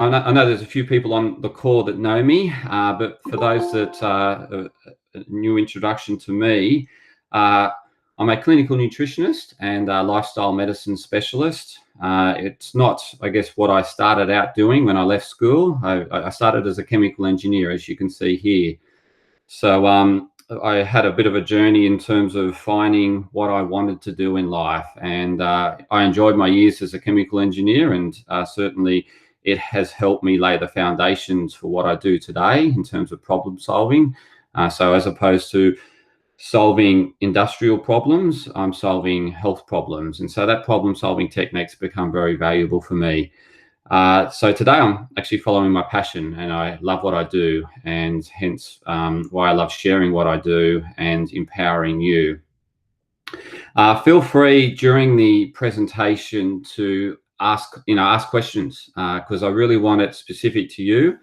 I know there's a few people on the call that know me, but for those that a new introduction to me, I'm a clinical nutritionist and a lifestyle medicine specialist. It's not, I guess, what I started out doing when I left school. I started as a chemical engineer, as you can see here. So I had a bit of a journey in terms of finding what I wanted to do in life. And I enjoyed my years as a chemical engineer, and certainly it has helped me lay the foundations for what I do today in terms of problem solving. So as opposed to solving industrial problems, I'm solving health problems. And so that problem solving techniques become very valuable for me. So today I'm actually following my passion, and I love what I do, and hence why I love sharing what I do and empowering you. Feel free during the presentation to ask questions, because I really want it specific to you.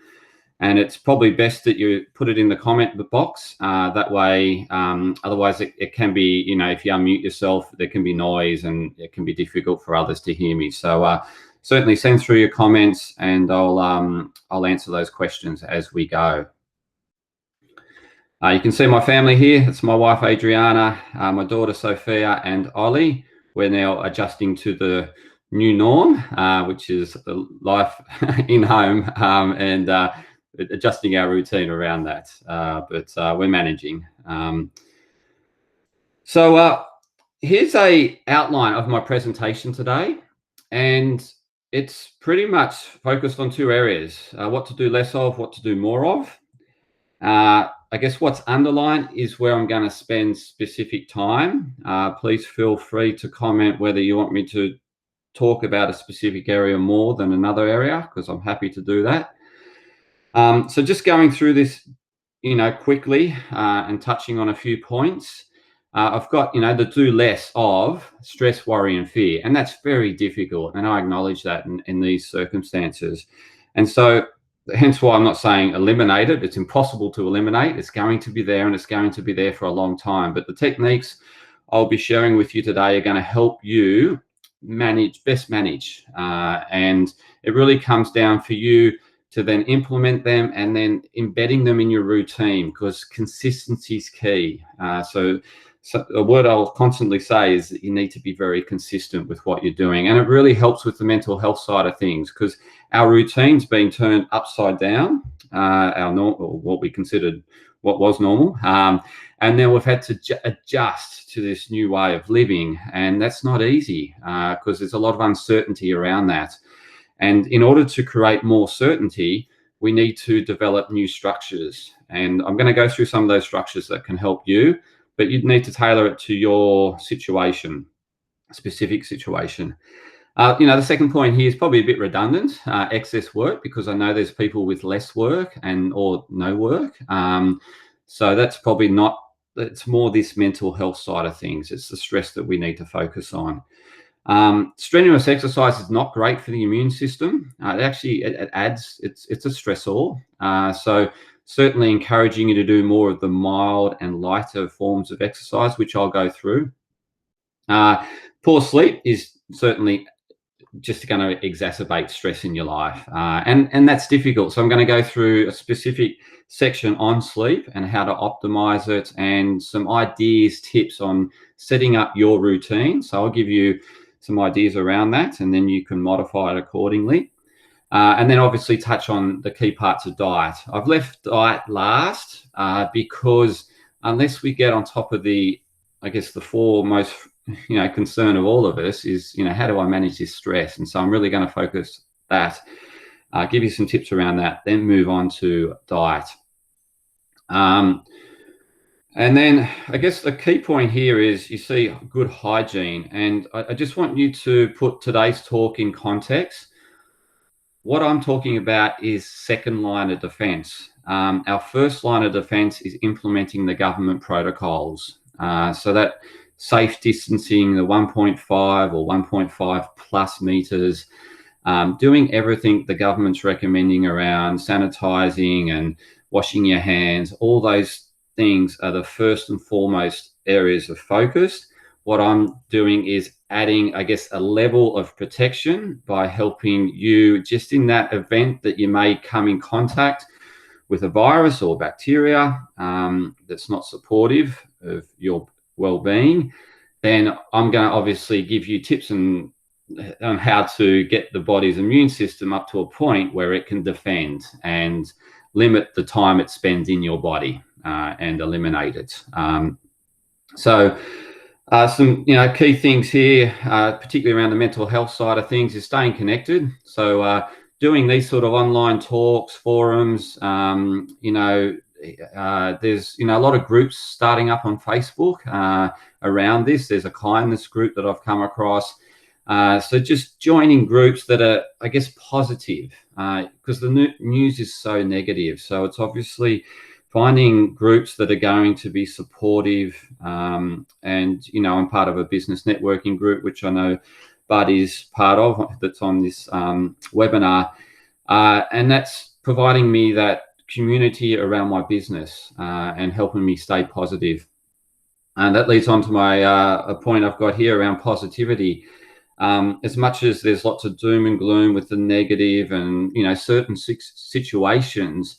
And it's probably best that you put it in the comment box. That way, otherwise it can be, if you unmute yourself, there can be noise and it can be difficult for others to hear me. So certainly send through your comments, and I'll answer those questions as we go. You can see my family here. It's my wife, Adriana, my daughter, Sophia, and Ollie. We're now adjusting to the new norm, which is the life in home, and adjusting our routine around that, but we're managing. So here's a outline of my presentation today, and it's pretty much focused on two areas: what to do less of, what to do more of. I guess what's underlined is where I'm going to spend specific time. Please feel free to comment whether you want me to talk about a specific area more than another area, because I'm happy to do that. So just going through this, quickly and touching on a few points. I've got, the do less of stress, worry, and fear. And that's very difficult. And I acknowledge that in these circumstances. And so hence why I'm not saying eliminate it. It's impossible to eliminate. It's going to be there, and it's going to be there for a long time. But the techniques I'll be sharing with you today are going to help you best manage. And it really comes down for you to then implement them and then embedding them in your routine, because consistency is key. So a word I'll constantly say is that you need to be very consistent with what you're doing. And it really helps with the mental health side of things, because our routine's been turned upside down, our normal, what we considered what was normal. And then we've had to adjust to this new way of living. And that's not easy, because there's a lot of uncertainty around that. And in order to create more certainty, we need to develop new structures. And I'm going to go through some of those structures that can help you, but you'd need to tailor it to your situation, specific situation. The second point here is probably a bit redundant, excess work, because I know there's people with less work or no work. So that's probably not, it's more this mental health side of things. It's the stress that we need to focus on. Strenuous exercise is not great for the immune system. It adds, it's a stressor. So certainly encouraging you to do more of the mild and lighter forms of exercise, which I'll go through. Poor sleep is certainly just going to exacerbate stress in your life. And that's difficult. So I'm going to go through a specific section on sleep and how to optimize it, and some ideas, tips on setting up your routine. So I'll give you some ideas around that, and then you can modify it accordingly. And then obviously touch on the key parts of diet. I've left diet last because unless we get on top of the foremost concern of all of us is, how do I manage this stress? And so I'm really going to focus that, give you some tips around that, then move on to diet. And then I guess the key point here is you see good hygiene. And I just want you to put today's talk in context. What I'm talking about is second line of defense. Our first line of defense is implementing the government protocols. So that safe distancing, the 1.5 or 1.5 plus meters, doing everything the government's recommending around sanitizing and washing your hands. All those things are the first and foremost areas of focus. what I'm doing is adding, I guess, a level of protection by helping you just in that event that you may come in contact with a virus or bacteria that's not supportive of your well-being. Then I'm going to obviously give you tips on how to get the body's immune system up to a point where it can defend and limit the time it spends in your body and eliminate it. So some key things here, particularly around the mental health side of things, is staying connected. So doing these sort of online talks, forums, there's a lot of groups starting up on Facebook around this. There's a kindness group that I've come across. So just joining groups that are, I guess, positive, because the news is so negative. So it's obviously finding groups that are going to be supportive. And, I'm part of a business networking group, which I know Bud is part of, that's on this webinar. And that's providing me that community around my business and helping me stay positive. And that leads on to my a point I've got here around positivity. As much as there's lots of doom and gloom with the negative and, certain situations,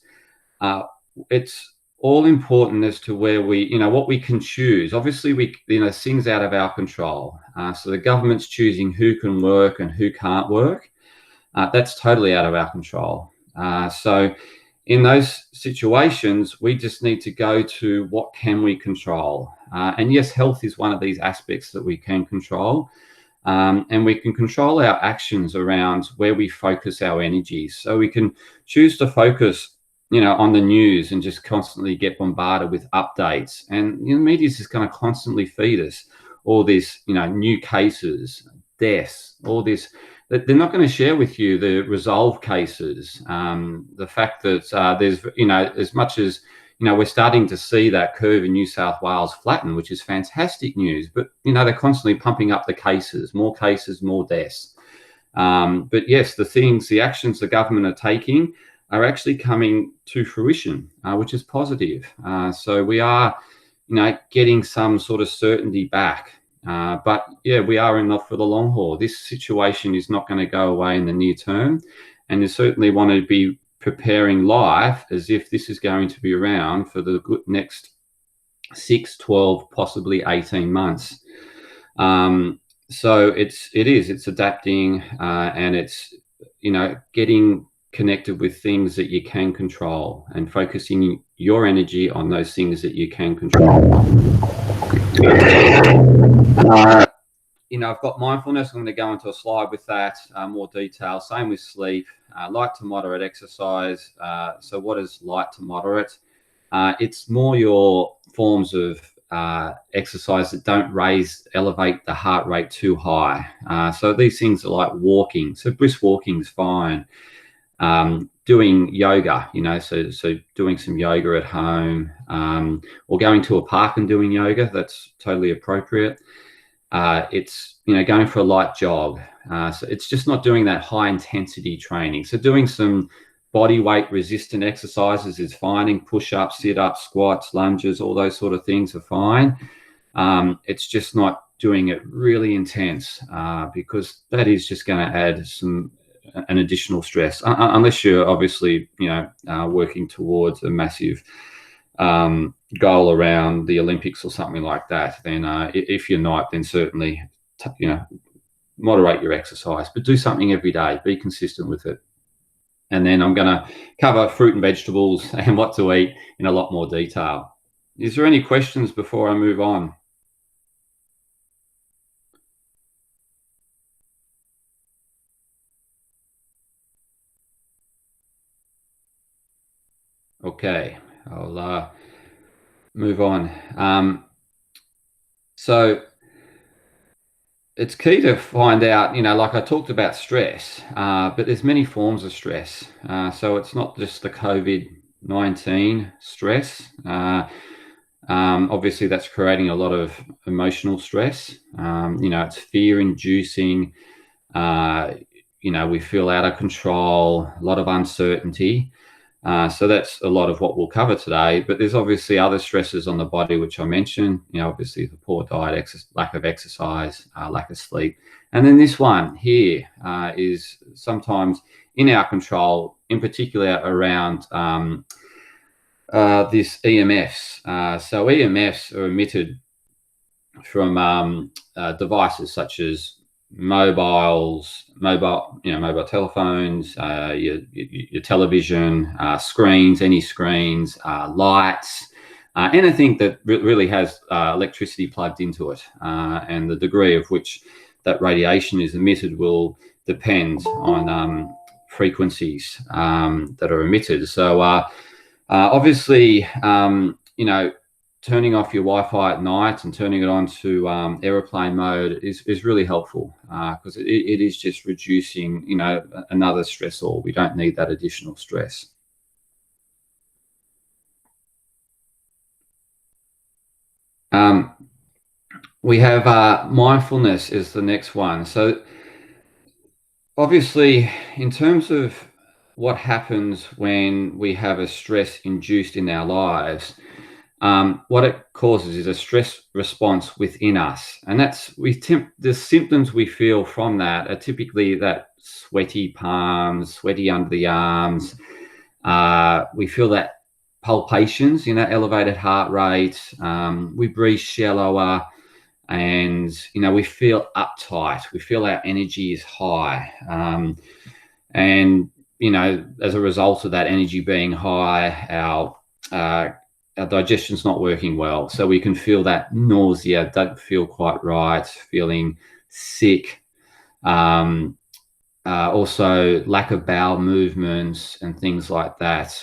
it's all important as to where we, what we can choose. Obviously, things out of our control. So the government's choosing who can work and who can't work. That's totally out of our control. So in those situations, we just need to go to what can we control. And yes, health is one of these aspects that we can control. And we can control our actions around where we focus our energies. So we can choose to focus, on the news and just constantly get bombarded with updates. And the media is just going to constantly feed us all this, new cases, deaths, all this. They're not going to share with you the resolved cases, the fact that there's, as much as, we're starting to see that curve in New South Wales flatten, which is fantastic news. But, they're constantly pumping up the cases, more deaths. But yes, the actions the government are taking are actually coming to fruition, which is positive. So we are, getting some sort of certainty back. But yeah, we are in for the long haul. This situation is not going to go away in the near term. And you certainly want to be preparing life as if this is going to be around for the next 6, 12, possibly 18 months. So it's adapting and it's, getting connected with things that you can control and focusing your energy on those things that you can control. I've got mindfulness. I'm going to go into a slide with that, more detail. Same with sleep, light to moderate exercise. So what is light to moderate? It's more your forms of exercise that don't elevate the heart rate too high. So these things are like walking. So brisk walking is fine. Doing yoga, so doing some yoga at home, or going to a park and doing yoga, that's totally appropriate. It's, going for a light jog. So it's just not doing that high intensity training. So doing some body weight resistant exercises is fine. Push-ups, sit-ups, squats, lunges, all those sort of things are fine. It's just not doing it really intense because that is just going to add an additional stress, unless you're obviously, working towards a massive goal around the Olympics or something like that. Then if you're not, then certainly, moderate your exercise, but do something every day, be consistent with it. And then I'm going to cover fruit and vegetables and what to eat in a lot more detail. Is there any questions before I move on? Okay, I'll move on. So it's key to find out, like I talked about stress, but there's many forms of stress. So it's not just the COVID-19 stress. Obviously, that's creating a lot of emotional stress. It's fear-inducing. We feel out of control, a lot of uncertainty. So that's a lot of what we'll cover today. But there's obviously other stresses on the body, which I mentioned. Obviously the poor diet, lack of exercise, lack of sleep. And then this one here is sometimes in our control, in particular around this EMFs. So EMFs are emitted from devices such as mobile telephones, your television, screens, any screens, lights, anything that really has electricity plugged into it, and the degree of which that radiation is emitted will depend on frequencies that are emitted. So obviously, turning off your Wi-Fi at night and turning it on to airplane mode is really helpful, because it is just reducing, another stressor. We don't need that additional stress. We have mindfulness is the next one. So obviously, in terms of what happens when we have a stress induced in our lives, what it causes is a stress response within us, and that's the symptoms we feel from that are typically that sweaty palms, sweaty under the arms. We feel that palpitations, elevated heart rate. We breathe shallower, and we feel uptight. We feel our energy is high, and as a result of that energy being high, our digestion's not working well. So we can feel that nausea, don't feel quite right, feeling sick. Also lack of bowel movements and things like that,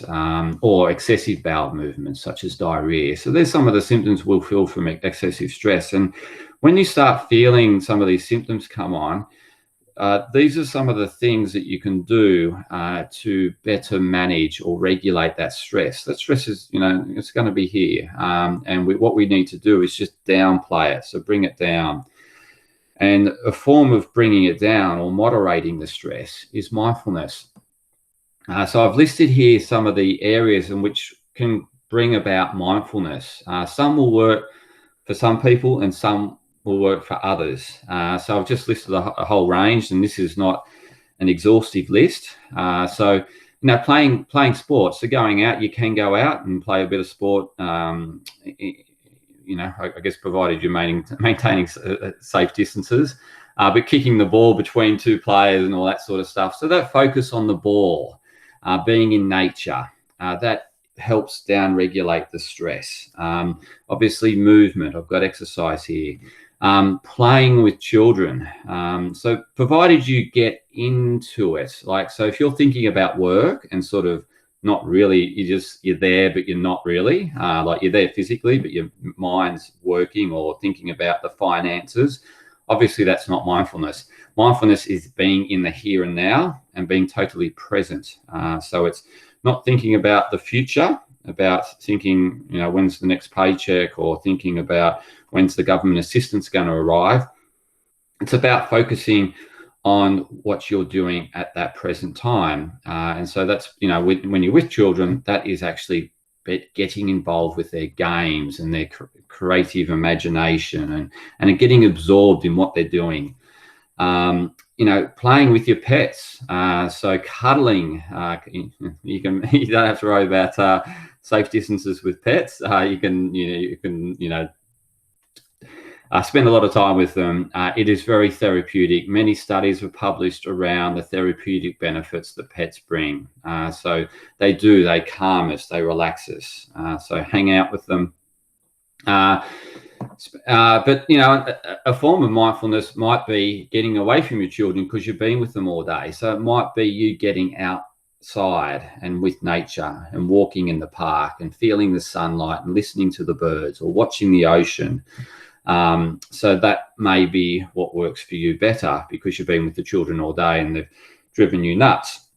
or excessive bowel movements such as diarrhea. So there's some of the symptoms we'll feel from excessive stress. And when you start feeling some of these symptoms come on, these are some of the things that you can do to better manage or regulate that stress. That stress is, it's going to be here. And what we need to do is just downplay it. So bring it down. And a form of bringing it down or moderating the stress is mindfulness. So I've listed here some of the areas in which can bring about mindfulness. Some will work for some people and some will work for others. So I've just listed a whole range, and this is not an exhaustive list. So playing sports, so going out, you can go out and play a bit of sport, I guess provided you're maintaining safe distances, but kicking the ball between two players and all that sort of stuff. So that focus on the ball, being in nature, that helps down regulate the stress. Obviously movement, I've got exercise here. Playing with children. So provided you get into it, so if you're thinking about work and sort of not really, you're there, but you're not really, like you're there physically, but your mind's working or thinking about the finances, obviously that's not mindfulness. Mindfulness is being in the here and now and being totally present. So it's not thinking about the future, about thinking, when's the next paycheck, or thinking about when's the government assistance going to arrive. It's about focusing on what you're doing at that present time. And so that's, when you're with children, that is actually getting involved with their games and their creative imagination and getting absorbed in what they're doing. Playing with your pets. So cuddling, you don't have to worry about safe distances with pets. You can spend a lot of time with them. It is very therapeutic. Many studies were published around the therapeutic benefits that pets bring. So they calm us, they relax us. So hang out with them. But a form of mindfulness might be getting away from your children because you've been with them all day. So it might be you getting outside and with nature and walking in the park and feeling the sunlight and listening to the birds or watching the ocean. So that may be what works for you better because you've been with the children all day and they've driven you nuts.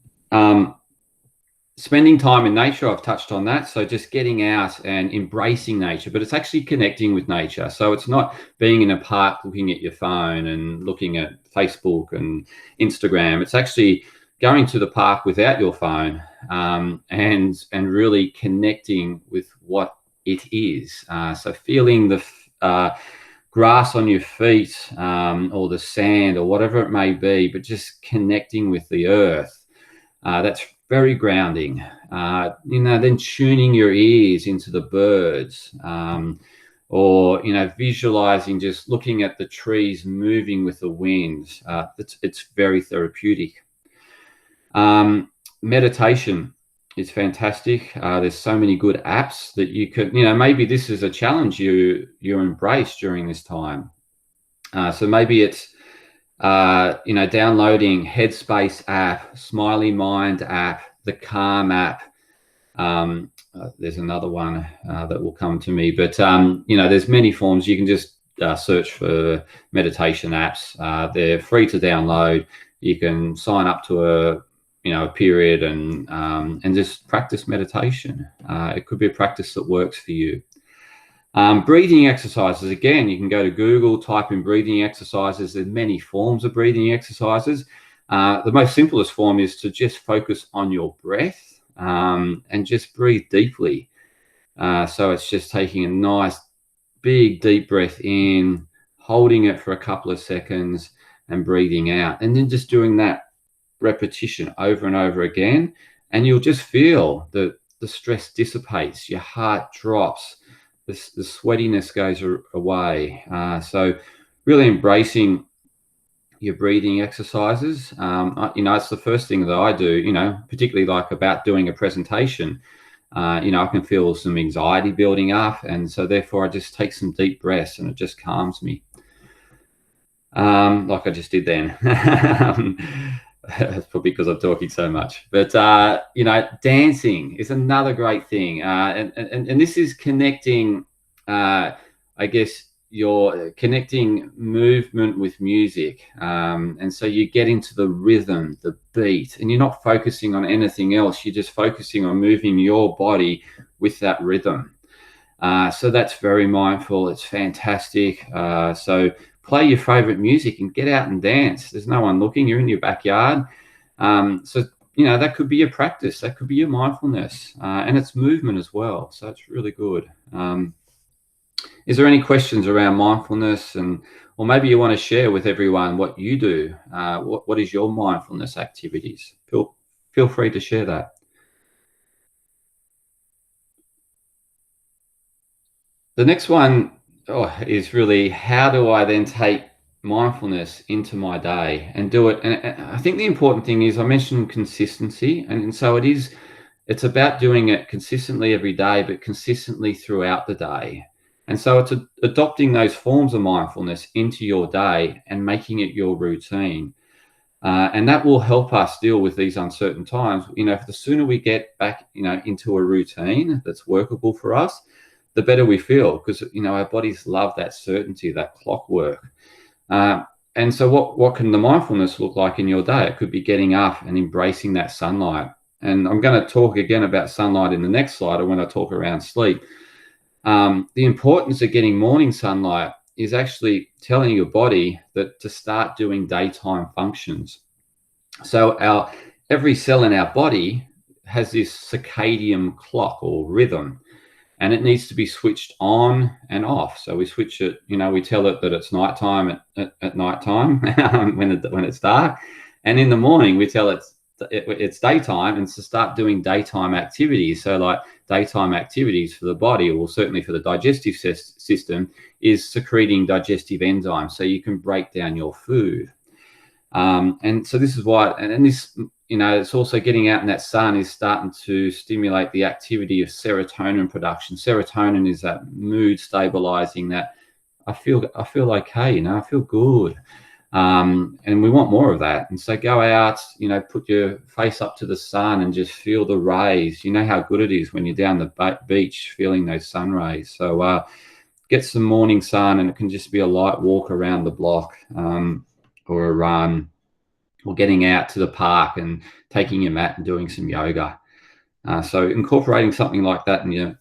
Spending time in nature, I've touched on that. So just getting out and embracing nature, but it's actually connecting with nature. So it's not being in a park looking at your phone and looking at Facebook and Instagram. It's actually going to the park without your phone, and really connecting with what it is. So feeling the grass on your feet, or the sand, or whatever it may be, but just connecting with the earth. That's very grounding. Then tuning your ears into the birds, or visualizing, just looking at the trees moving with the wind. It's very therapeutic. Meditation is fantastic. There's so many good apps that you could, maybe this is a challenge you embrace during this time. So maybe it's downloading Headspace app, Smiley Mind app, the Calm app. There's another one that will come to me, but there's many forms. You can just search for meditation apps. They're free to download. You can sign up to a period and just practice meditation. It could be a practice that works for you. Breathing exercises, again, you can go to Google, type in breathing exercises. There's many forms of breathing exercises. The most simplest form is to just focus on your breath, and just breathe deeply. So it's just taking a nice big deep breath in, holding it for a couple of seconds, and breathing out, and then just doing that repetition over and over again, and you'll just feel the stress dissipates, your heart drops, the sweatiness goes away. So really embracing your breathing exercises. It's the first thing that I do, particularly like about doing a presentation. I can feel some anxiety building up, and so therefore I just take some deep breaths, and it just calms me, like I just did then. That's probably because I'm talking so much, but dancing is another great thing, and this is connecting, I guess you're connecting movement with music, and so you get into the rhythm, the beat, and you're not focusing on anything else. You're just focusing on moving your body with that rhythm. So that's very mindful. It's fantastic. So play your favorite music and get out and dance. There's no one looking. You're in your backyard. So that could be your practice. That could be your mindfulness, and it's movement as well. So it's really good. Is there any questions around mindfulness, or maybe you want to share with everyone what you do? What is your mindfulness activities? Feel free to share that. The next one is really, how do I then take mindfulness into my day and do it? And I think the important thing is, I mentioned consistency, and so it's about doing it consistently every day, but consistently throughout the day. And so it's adopting those forms of mindfulness into your day and making it your routine. And that will help us deal with these uncertain times. The sooner we get back, into a routine that's workable for us, the better we feel, because, our bodies love that certainty, that clockwork. And so what can the mindfulness look like in your day? It could be getting up and embracing that sunlight. And I'm going to talk again about sunlight in the next slide, or when I talk around sleep. The importance of getting morning sunlight is actually telling your body that to start doing daytime functions. So every cell in our body has this circadian clock or rhythm, and it needs to be switched on and off. So we switch it, we tell it that it's nighttime at nighttime when it's dark, and in the morning we tell it it's daytime, and to start doing daytime activities. So like daytime activities for the body, or certainly for the digestive system, is secreting digestive enzymes so you can break down your food. And so this is why, and this, it's also getting out in that sun is starting to stimulate the activity of serotonin production. Serotonin is that mood stabilizing, that I feel okay, I feel good. And we want more of that. And so go out, put your face up to the sun and just feel the rays. You know how good it is when you're down the beach feeling those sun rays. So get some morning sun, and it can just be a light walk around the block, or a run, or getting out to the park and taking your mat and doing some yoga. So incorporating something like that in your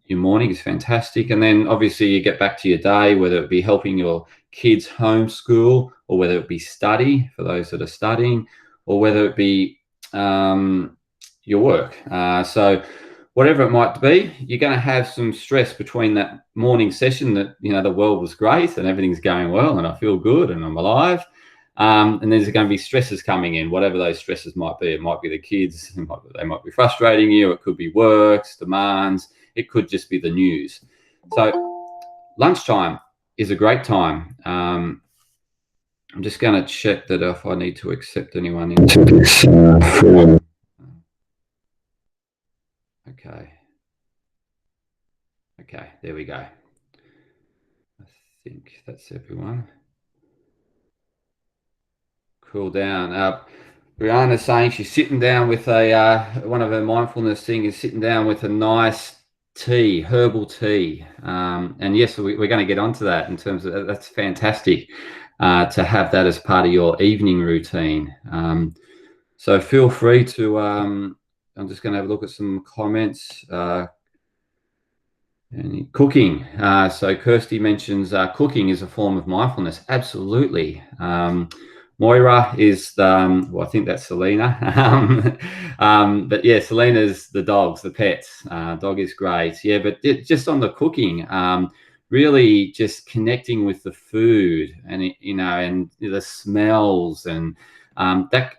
morning is fantastic. And then obviously you get back to your day, whether it be helping your kids homeschool, or whether it be study for those that are studying, or whether it be your work. So whatever it might be, you're going to have some stress between that morning session that, the world was great and everything's going well and I feel good and I'm alive. And there's going to be stresses coming in, whatever those stresses might be. It might be the kids, they might be frustrating you. It could be works, demands. It could just be the news. So lunchtime is a great time. I'm just going to check that if I need to accept anyone into this form. Okay, there we go. I think that's everyone. Cool down. Brianna's saying she's sitting down with one of her mindfulness thing is sitting down with a nice tea, herbal tea. And yes, we're going to get onto that in terms of that's fantastic to have that as part of your evening routine. So feel free to, I'm just going to have a look at some comments. And cooking. So Kirsty mentions cooking is a form of mindfulness. Absolutely. Moira is well, I think that's Selena. But yeah, Selena's the dogs, the pets. Dog is great. Yeah, but just on the cooking, really just connecting with the food and and the smells and that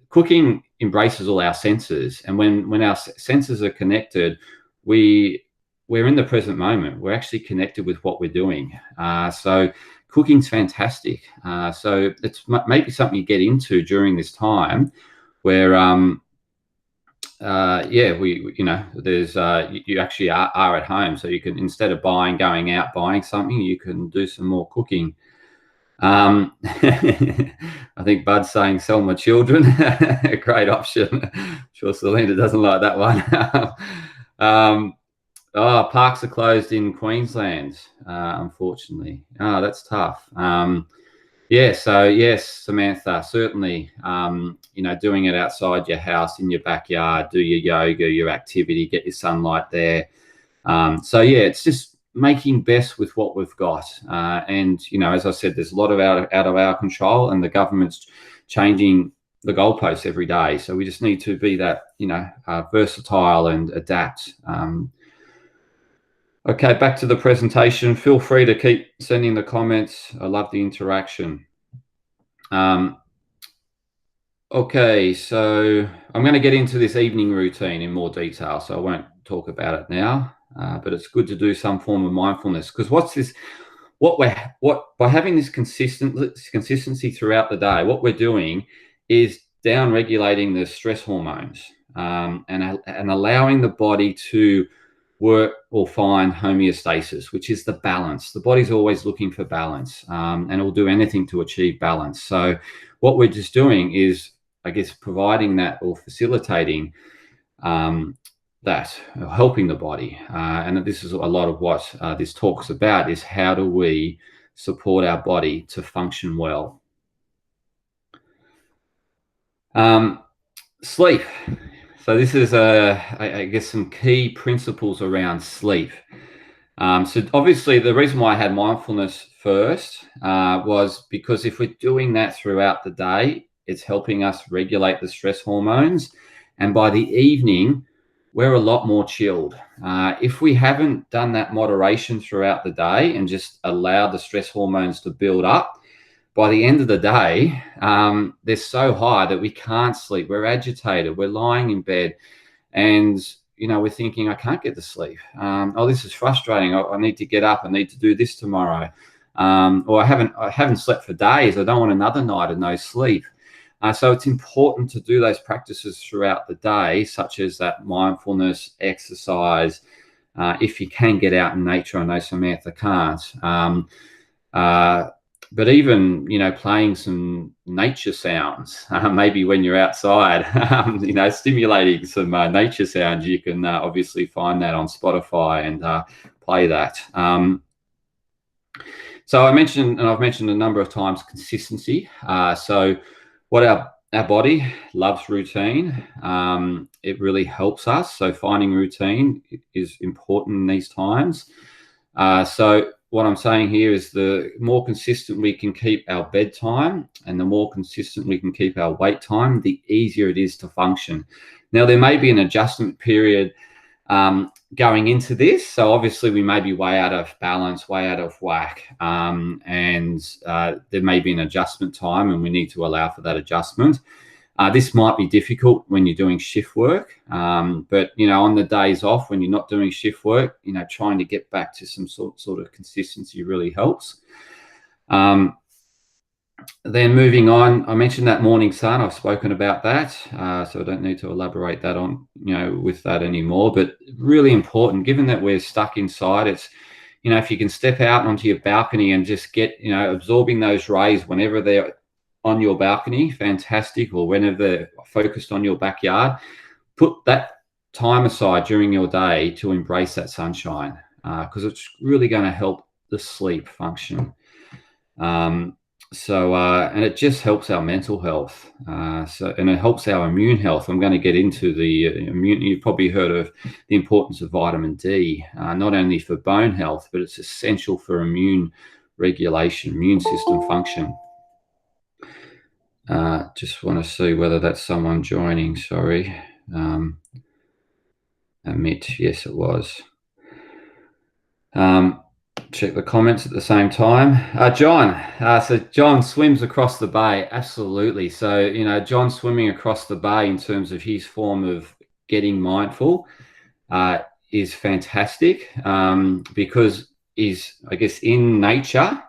cooking embraces all our senses. And when our senses are connected, we're in the present moment. We're actually connected with what we're doing. So cooking's fantastic. So it's maybe something you get into during this time where, there's, you actually are at home. So you can, instead of going out, buying something, you can do some more cooking. I think Bud's saying sell my children. A great option. I'm sure Selena doesn't like that one. Parks are closed in Queensland, unfortunately. That's tough. So yes, Samantha, certainly, doing it outside your house, in your backyard, do your yoga, your activity, get your sunlight there. It's just making best with what we've got. And, as I said, there's a lot of out of our control, and the government's changing the goalposts every day. So we just need to be that, versatile and adapt. Okay, back to the presentation. Feel free to keep sending the comments. I love the interaction. Okay, so I'm going to get into this evening routine in more detail, so I won't talk about it now, but it's good to do some form of mindfulness, because by having this consistency throughout the day, what we're doing is down regulating the stress hormones, and allowing the body to work or find homeostasis, which is the balance. The body's always looking for balance, and it will do anything to achieve balance. So what we're just doing is, I guess, providing that or facilitating that, helping the body. And this is a lot of what this talk's about, is how do we support our body to function well. Sleep. So this is, I guess, some key principles around sleep. So obviously the reason why I had mindfulness first was because if we're doing that throughout the day, it's helping us regulate the stress hormones. And by the evening, we're a lot more chilled. If we haven't done that moderation throughout the day and just allowed the stress hormones to build up, by the end of the day, they're so high that we can't sleep. We're agitated. We're lying in bed, and we're thinking, I can't get to sleep. This is frustrating. I need to get up. I need to do this tomorrow. Or I haven't slept for days. I don't want another night of no sleep. So it's important to do those practices throughout the day, such as that mindfulness exercise. If you can get out in nature, I know Samantha can't. But even, playing some nature sounds, maybe when you're outside, stimulating some nature sounds, you can obviously find that on Spotify and play that. So I've mentioned a number of times, consistency. So what our body loves routine. It really helps us. So finding routine is important in these times. So what I'm saying here is the more consistent we can keep our bedtime and the more consistent we can keep our wake time, the easier it is to function. Now, there may be an adjustment period going into this. So obviously we may be way out of balance, way out of whack, and there may be an adjustment time and we need to allow for that adjustment. This might be difficult when you're doing shift work, but on the days off when you're not doing shift work, trying to get back to some sort of consistency really helps. Then moving on, I mentioned that morning sun. I've spoken about that, so I don't need to elaborate that on with that anymore. But really important, given that we're stuck inside, it's if you can step out onto your balcony and just get absorbing those rays whenever they're on your balcony, fantastic, or whenever they're focused on your backyard, put that time aside during your day to embrace that sunshine, because it's really going to help the sleep function. And it just helps our mental health. And it helps our immune health. I'm going to get into the immune. You've probably heard of the importance of vitamin D, not only for bone health, but it's essential for immune regulation, immune system function. Just want to see whether that's someone joining. Sorry. Amit, yes, it was. Check the comments at the same time. John, so John swims across the bay. Absolutely. So, John swimming across the bay in terms of his form of getting mindful is fantastic, because he's, I guess, in nature,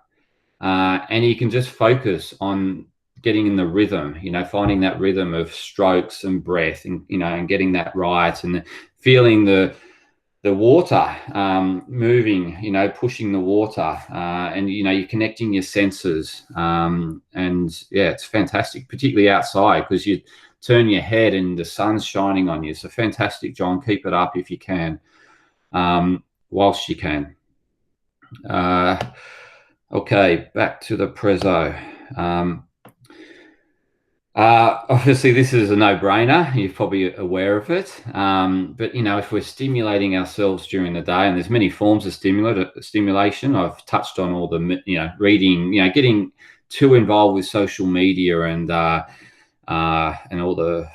and he can just focus on getting in the rhythm, finding that rhythm of strokes and breath, and, and getting that right, and feeling the water moving, pushing the water, and you're connecting your senses, and yeah, it's fantastic, particularly outside, because you turn your head and the sun's shining on you. So fantastic, John. Keep it up if you can, whilst you can. Okay, back to the prezzo. Obviously, this is a no-brainer. You're probably aware of it. But, if we're stimulating ourselves during the day, and there's many forms of stimulation, I've touched on all the, reading, getting too involved with social media and all the,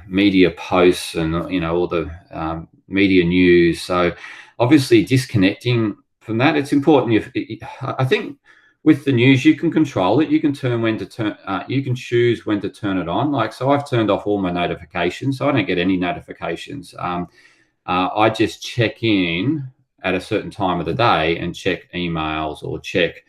media posts and, all the media news. So obviously disconnecting from that, it's important. I think with the news, you can control it. You can you can choose when to turn it on. So I've turned off all my notifications, so I don't get any notifications. I just check in at a certain time of the day and check emails or check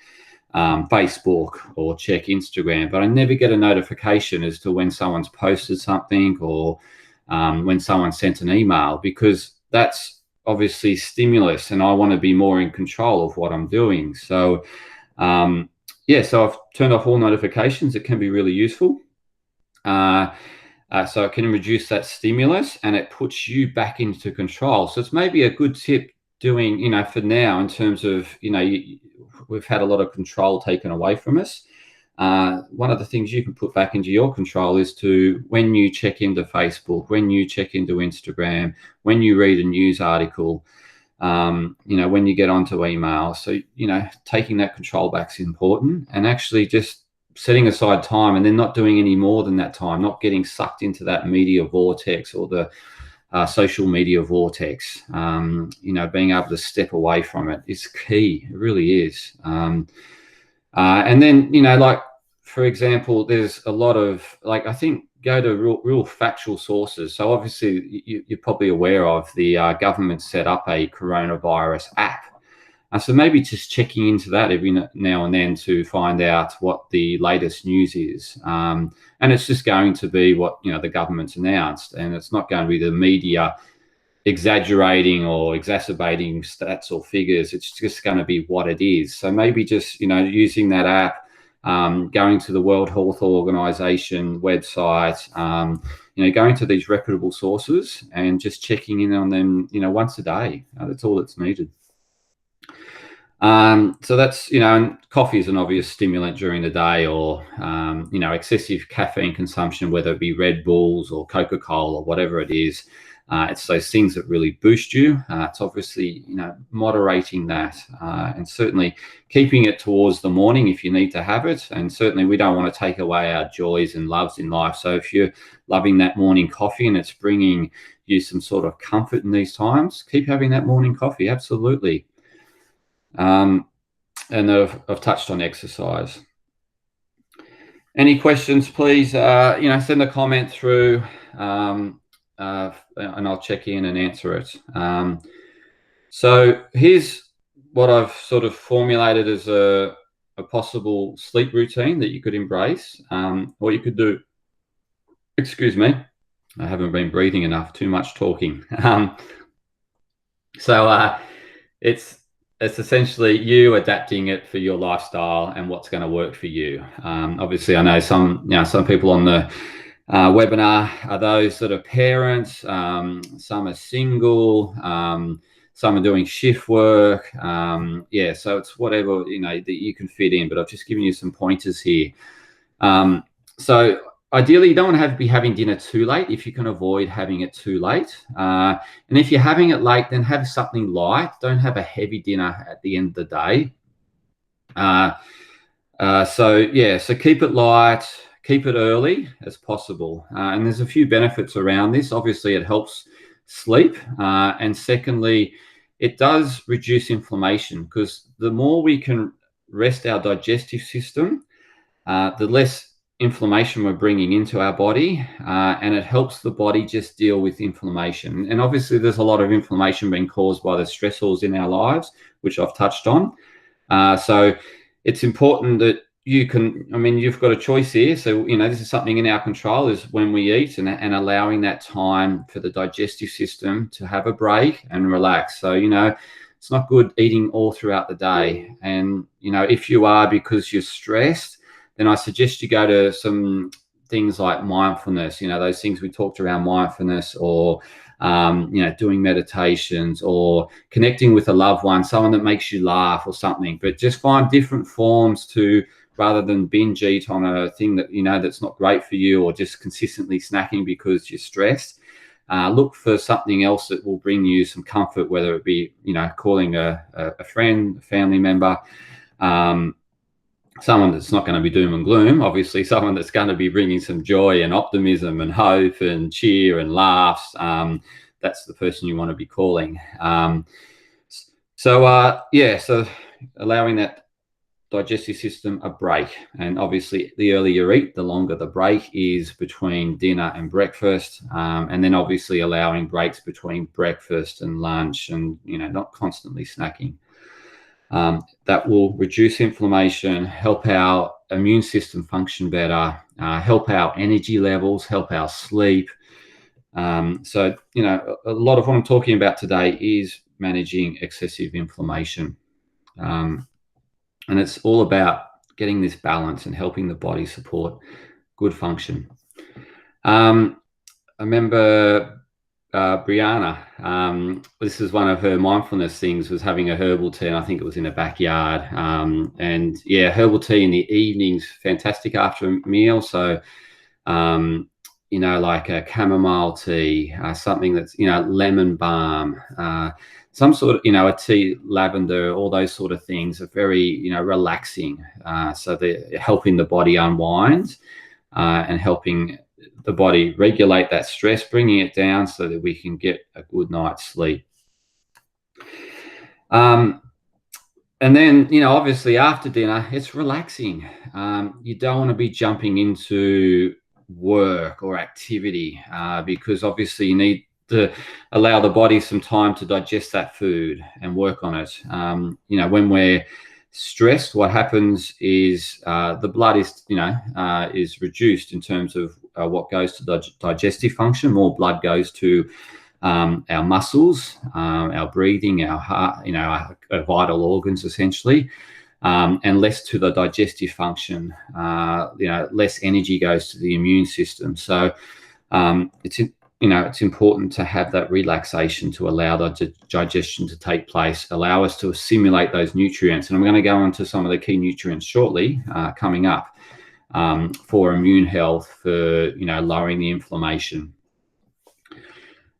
Facebook or check Instagram, but I never get a notification as to when someone's posted something or when someone sent an email, because that's obviously stimulus and I want to be more in control of what I'm doing. So so I've turned off all notifications. It can be really useful. So it can reduce that stimulus and it puts you back into control. So it's maybe a good tip doing, for now, in terms of, we've had a lot of control taken away from us. One of the things you can put back into your control is to, when you check into Facebook, when you check into Instagram, when you read a news article, when you get onto email. So, taking that control back is important, and actually just setting aside time and then not doing any more than that time, not getting sucked into that media vortex or the social media vortex. Being able to step away from it is key. It really is. And then, for example, there's a lot of, I think, go to real factual sources. So obviously you're probably aware of the government set up a coronavirus app. So maybe just checking into that every now and then to find out what the latest news is. And it's just going to be what, the government's announced, and it's not going to be the media exaggerating or exacerbating stats or figures. It's just going to be what it is. So maybe just, using that app, going to the World Health Organization website, going to these reputable sources and just checking in on them, once a day. That's all that's needed. So that's, and coffee is an obvious stimulant during the day, or, excessive caffeine consumption, whether it be Red Bulls or Coca-Cola or whatever it is. It's those things that really boost you. It's obviously, moderating that, and certainly keeping it towards the morning if you need to have it. And certainly we don't want to take away our joys and loves in life. So if you're loving that morning coffee and it's bringing you some sort of comfort in these times, keep having that morning coffee. Absolutely. And I've touched on exercise. Any questions, please, send a comment through, and I'll check in and answer it. So here's what I've sort of formulated as a possible sleep routine that you could embrace, or you could do. Excuse me, I haven't been breathing enough, too much talking. It's essentially you adapting it for your lifestyle and what's going to work for you. Obviously, I know some people on the webinar are those that are parents. Some are single. Some are doing shift work. So it's whatever that you can fit in. But I've just given you some pointers here. So ideally, you don't want to be having dinner too late if you can avoid having it too late. And if you're having it late, then have something light. Don't have a heavy dinner at the end of the day. So keep it light, keep it early as possible. And there's a few benefits around this. Obviously, it helps sleep. And secondly, it does reduce inflammation, because the more we can rest our digestive system, the less inflammation we're bringing into our body, and it helps the body just deal with inflammation. And obviously there's a lot of inflammation being caused by the stressors in our lives, which I've touched on. So it's important that you've got a choice here. So, this is something in our control, is when we eat and allowing that time for the digestive system to have a break and relax. So, it's not good eating all throughout the day. And, if you are, because you're stressed, then I suggest you go to some things like mindfulness, those things we talked around mindfulness, or, doing meditations, or connecting with a loved one, someone that makes you laugh or something. But just find different forms rather than binge eat on a thing that, that's not great for you, or just consistently snacking because you're stressed. Look for something else that will bring you some comfort, whether it be, calling a friend, a family member, someone that's not going to be doom and gloom, obviously someone that's going to be bringing some joy and optimism and hope and cheer and laughs. That's the person you want to be calling. So allowing that digestive system a break. And obviously the earlier you eat, the longer the break is between dinner and breakfast. And then obviously allowing breaks between breakfast and lunch, and, not constantly snacking. That will reduce inflammation, help our immune system function better, help our energy levels, help our sleep. So, a lot of what I'm talking about today is managing excessive inflammation. And it's all about getting this balance and helping the body support good function. I remember Brianna, this is one of her mindfulness things, was having a herbal tea, and I think it was in her backyard. Herbal tea in the evenings, fantastic after a meal. So, like a chamomile tea, something that's, lemon balm, some sort of, a tea, lavender, all those sort of things are very, relaxing. So they're helping the body unwind, and helping the body regulate that stress, bringing it down so that we can get a good night's sleep. And then, obviously after dinner, it's relaxing. You don't want to be jumping into work or activity, because obviously you need to allow the body some time to digest that food and work on it. When we're stressed, what happens is the blood is reduced in terms of what goes to digestive function. More blood goes to our muscles, our breathing, our heart, our vital organs essentially, and less to the digestive function. Less energy goes to the immune system. So it's it's important to have that relaxation to allow the digestion to take place, allow us to assimilate those nutrients. And I'm going to go into some of the key nutrients shortly coming up for immune health, for, lowering the inflammation.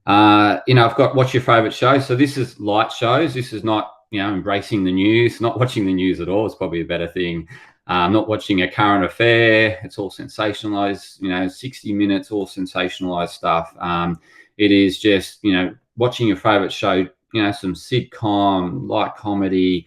I've got what's your favorite show. So this is light shows. This is not, embracing the news, not watching the news at all. It's probably a better thing. Not watching a current affair. It's all sensationalized, 60 minutes, all sensationalized stuff. It is just, watching your favorite show, some sitcom, light comedy,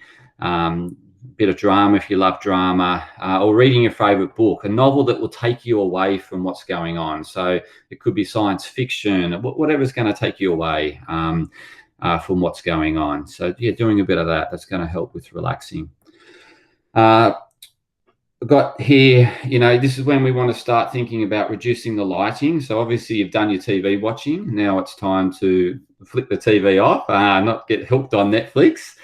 bit of drama if you love drama, or reading your favorite book, a novel that will take you away from what's going on. So it could be science fiction, whatever's going to take you away from what's going on. So yeah, doing a bit of that, that's going to help with relaxing. I've got here, this is when we want to start thinking about reducing the lighting. So obviously you've done your TV watching. Now it's time to flick the TV off, not get hooked on Netflix.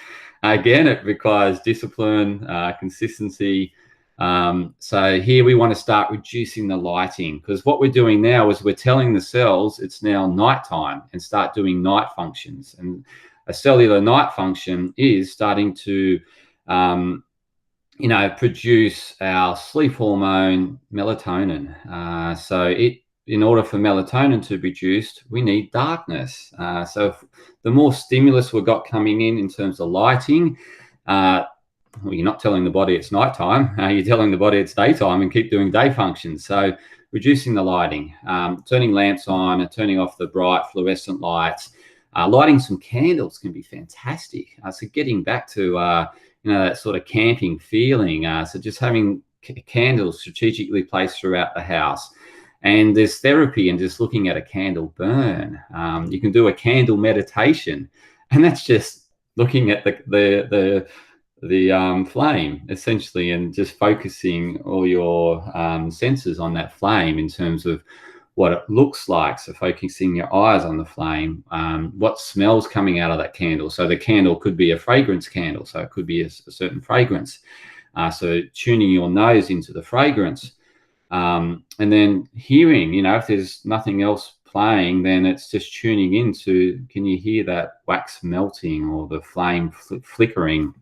Again, it requires discipline, consistency. So here we want to start reducing the lighting, because what we're doing now is we're telling the cells it's now nighttime and start doing night functions. And a cellular night function is starting to, produce our sleep hormone, melatonin. So in order for melatonin to be produced, we need darkness. So the more stimulus we've got coming in terms of lighting, you're not telling the body it's nighttime. You're telling the body it's daytime, and keep doing day functions. So reducing the lighting, turning lamps on and turning off the bright fluorescent lights. Lighting some candles can be fantastic. So getting back to that sort of camping feeling. So just having candles strategically placed throughout the house. And there's therapy in just looking at a candle burn. You can do a candle meditation, and that's just looking at the flame essentially, and just focusing all your senses on that flame in terms of what it looks like. So focusing your eyes on the flame, what smells coming out of that candle. So the candle could be a fragrance candle, so it could be a certain fragrance. So tuning your nose into the fragrance. And then hearing, if there's nothing else playing, then it's just tuning into, can you hear that wax melting or the flame flickering?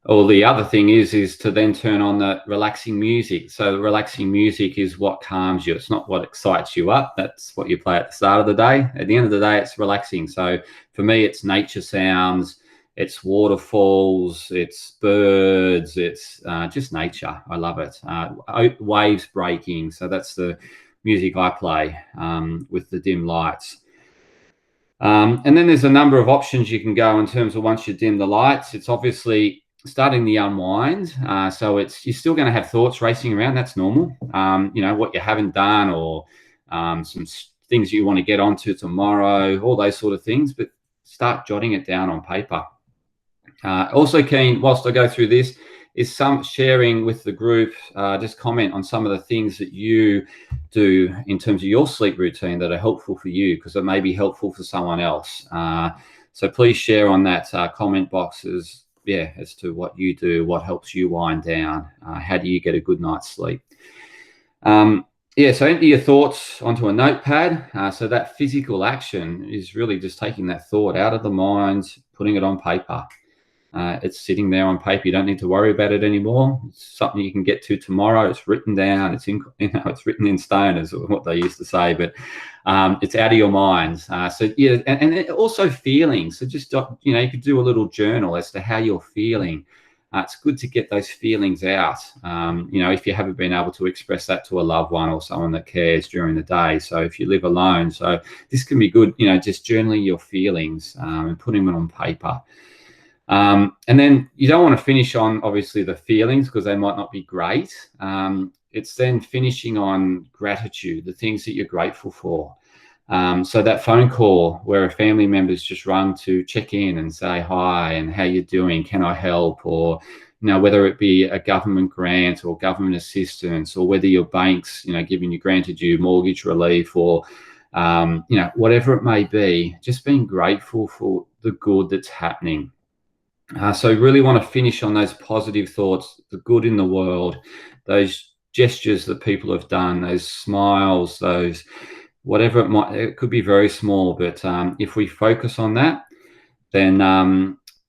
Or the other thing is to then turn on the relaxing music. So the relaxing music is what calms you. It's not what excites you up. That's what you play at the start of the day. At the end of the day, it's relaxing. So for me, it's nature sounds, it's waterfalls, it's birds, it's just nature. I love it. Waves breaking. So that's the music I play with the dim lights. And then there's a number of options you can go in terms of once you dim the lights. It's obviously starting the unwind. So you're still going to have thoughts racing around. That's normal. What you haven't done, or some things you want to get onto tomorrow, all those sort of things, but start jotting it down on paper. Also keen, whilst I go through this, is some sharing with the group, just comment on some of the things that you do in terms of your sleep routine that are helpful for you, because it may be helpful for someone else. So please share on that comment boxes, as to what you do, what helps you wind down, how do you get a good night's sleep. So enter your thoughts onto a notepad. So that physical action is really just taking that thought out of the mind, putting it on paper. It's sitting there on paper. You don't need to worry about it anymore. It's something you can get to tomorrow. It's written down. It's it's written in stone, is what they used to say. But it's out of your mind. And also feelings. So just you could do a little journal as to how you're feeling. It's good to get those feelings out. If you haven't been able to express that to a loved one or someone that cares during the day. So if you live alone, so this can be good. Just journaling your feelings and putting them on paper. And then you don't want to finish on, obviously, the feelings, because they might not be great. It's then finishing on gratitude, the things that you're grateful for. So that phone call where a family member's just rung to check in and say hi and how you're doing, can I help? Or, whether it be a government grant or government assistance, or whether your bank's, giving you granted you mortgage relief, or, whatever it may be, just being grateful for the good that's happening. So really want to finish on those positive thoughts, the good in the world, those gestures that people have done, those smiles, those whatever it might, it could be very small, but if we focus on that, then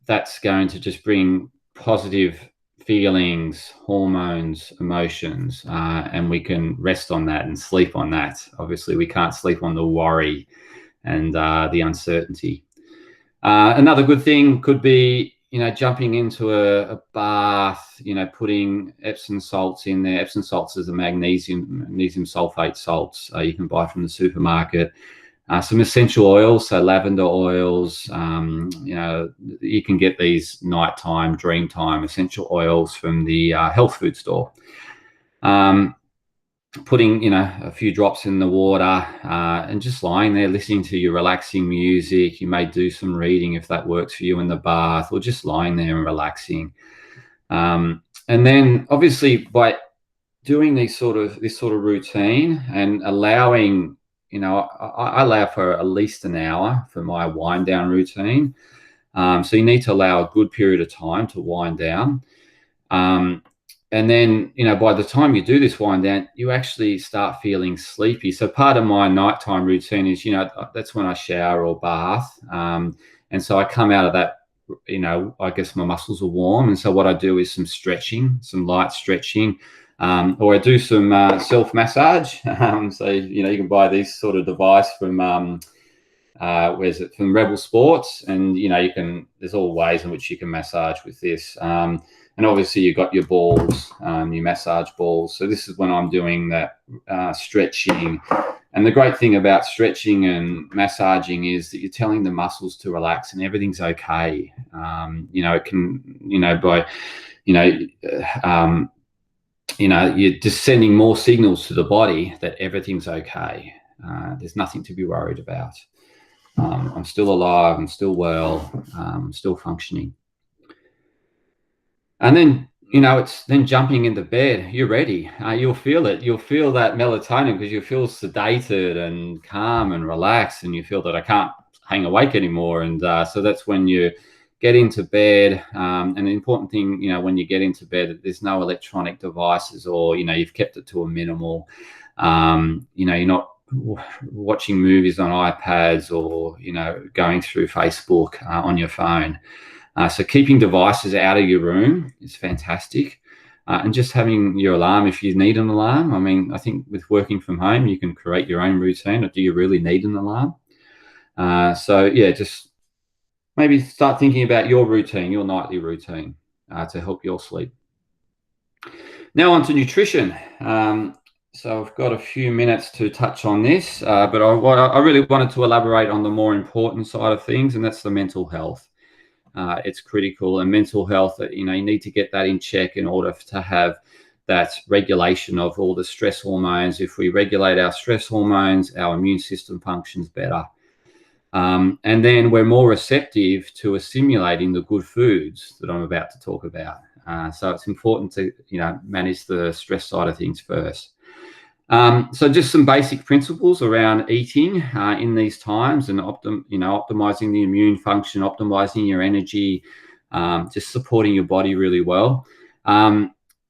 that's going to just bring positive feelings, hormones, emotions, and we can rest on that and sleep on that. Obviously, we can't sleep on the worry and the uncertainty. Another good thing could be, jumping into a bath, putting Epsom salts in there. Epsom salts is a magnesium sulfate salts you can buy from the supermarket. Some essential oils, so lavender oils. You can get these nighttime, dream time essential oils from the health food store. Putting a few drops in the water and just lying there listening to your relaxing music. You may do some reading if that works for you in the bath, or just lying there and relaxing. And then obviously by doing this sort of routine and allowing, I allow for at least an hour for my wind down routine. So you need to allow a good period of time to wind down. And then, by the time you do this wind down, you actually start feeling sleepy. So part of my nighttime routine is, that's when I shower or bath. And so I come out of that, I guess my muscles are warm. And so what I do is some stretching, some light stretching, or I do some self-massage. So, you can buy this sort of device from, where's it, from Rebel Sports. And, there's all ways in which you can massage with this. And obviously you've got your balls, your massage balls. So this is when I'm doing that stretching. And the great thing about stretching and massaging is that you're telling the muscles to relax and everything's okay. It can, by, you're just sending more signals to the body that everything's okay. There's nothing to be worried about. I'm still alive, I'm still well, I'm still functioning. And then, it's then jumping into bed. You're ready. You'll feel it. You'll feel that melatonin because you feel sedated and calm and relaxed, and you feel that I can't hang awake anymore. And so that's when you get into bed. And the important thing, when you get into bed, there's no electronic devices, or, you've kept it to a minimal. You're not watching movies on iPads or, going through Facebook on your phone. So keeping devices out of your room is fantastic. And just having your alarm if you need an alarm. I mean, I think with working from home, you can create your own routine, or do you really need an alarm? So yeah, just maybe start thinking about your routine, your nightly routine, to help your sleep. Now on to nutrition. So I've got a few minutes to touch on this, but I really wanted to elaborate on the more important side of things, and that's the mental health. It's critical, and mental health, you need to get that in check in order to have that regulation of all the stress hormones. If we regulate our stress hormones, our immune system functions better. And then we're more receptive to assimilating the good foods that I'm about to talk about. So it's important to, manage the stress side of things first. So just some basic principles around eating in these times, and optimizing the immune function, optimizing your energy, just supporting your body really well.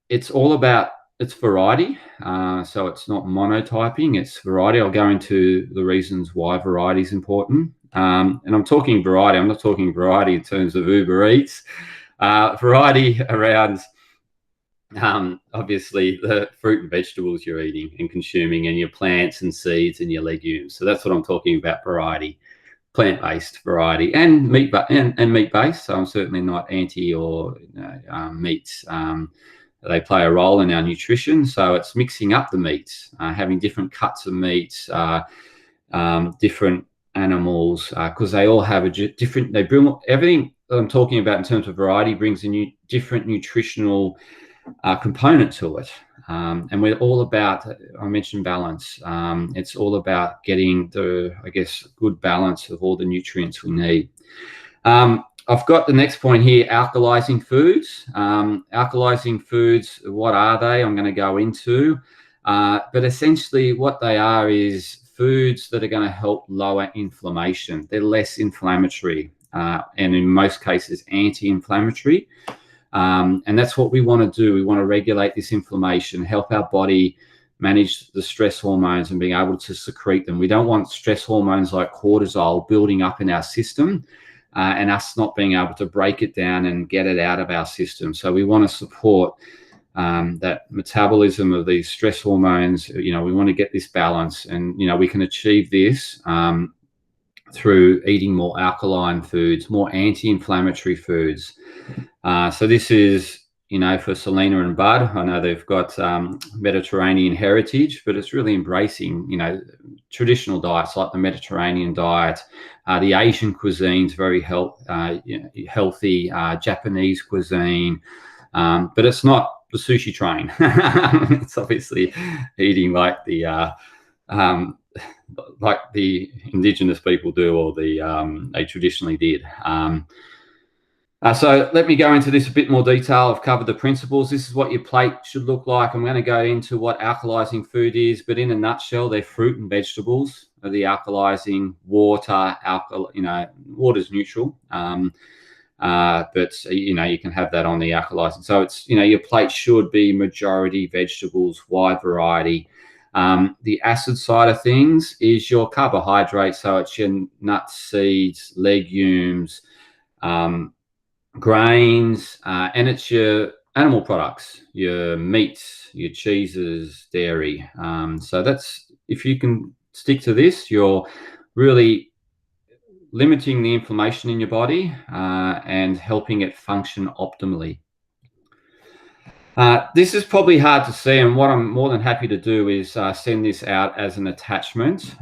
It's all about variety. So it's not monotyping, it's variety. I'll go into the reasons why variety is important. And I'm talking variety. I'm not talking variety in terms of Uber Eats. Variety around obviously the fruit and vegetables you're eating and consuming, and your plants and seeds and your legumes. So that's what I'm talking about, variety, plant-based variety, and meat and meat-based. So I'm certainly not anti or meats. They play a role in our nutrition. So it's mixing up the meats, having different cuts of meats, different animals, because they all have different. They bring everything that I'm talking about in terms of variety brings a different nutritional component to it. And we're all about, I mentioned balance. It's all about getting the, good balance of all the nutrients we need. I've got the next point here, alkalizing foods. Alkalizing foods, what are they? I'm going to go into. But essentially what they are is foods that are going to help lower inflammation. They're less inflammatory, and in most cases anti-inflammatory. And that's what we want to do. We want to regulate this inflammation, help our body manage the stress hormones and being able to secrete them. We don't want stress hormones like cortisol building up in our system and us not being able to break it down and get it out of our system. So we want to support that metabolism of these stress hormones. We want to get this balance, and we can achieve this through eating more alkaline foods, more anti-inflammatory foods. So this is, for Selena and Bud, I know they've got Mediterranean heritage, but it's really embracing, traditional diets like the Mediterranean diet, the Asian cuisine is very healthy, Japanese cuisine, but it's not the sushi train. It's obviously eating like the indigenous people do, or they traditionally did. So let me go into this a bit more detail. I've covered the principles. This is what your plate should look like. I'm going to go into what alkalizing food is, but in a nutshell, they're fruit and vegetables are the alkalizing. Water, water's neutral, but you can have that on the alkalizing. So it's, your plate should be majority vegetables, wide variety. The acid side of things is your carbohydrates. So it's your nuts, seeds, legumes, grains, and it's your animal products, your meats, your cheeses, dairy. So that's, if you can stick to this, you're really limiting the inflammation in your body and helping it function optimally. This is probably hard to see, and what I'm more than happy to do is send this out as an attachment.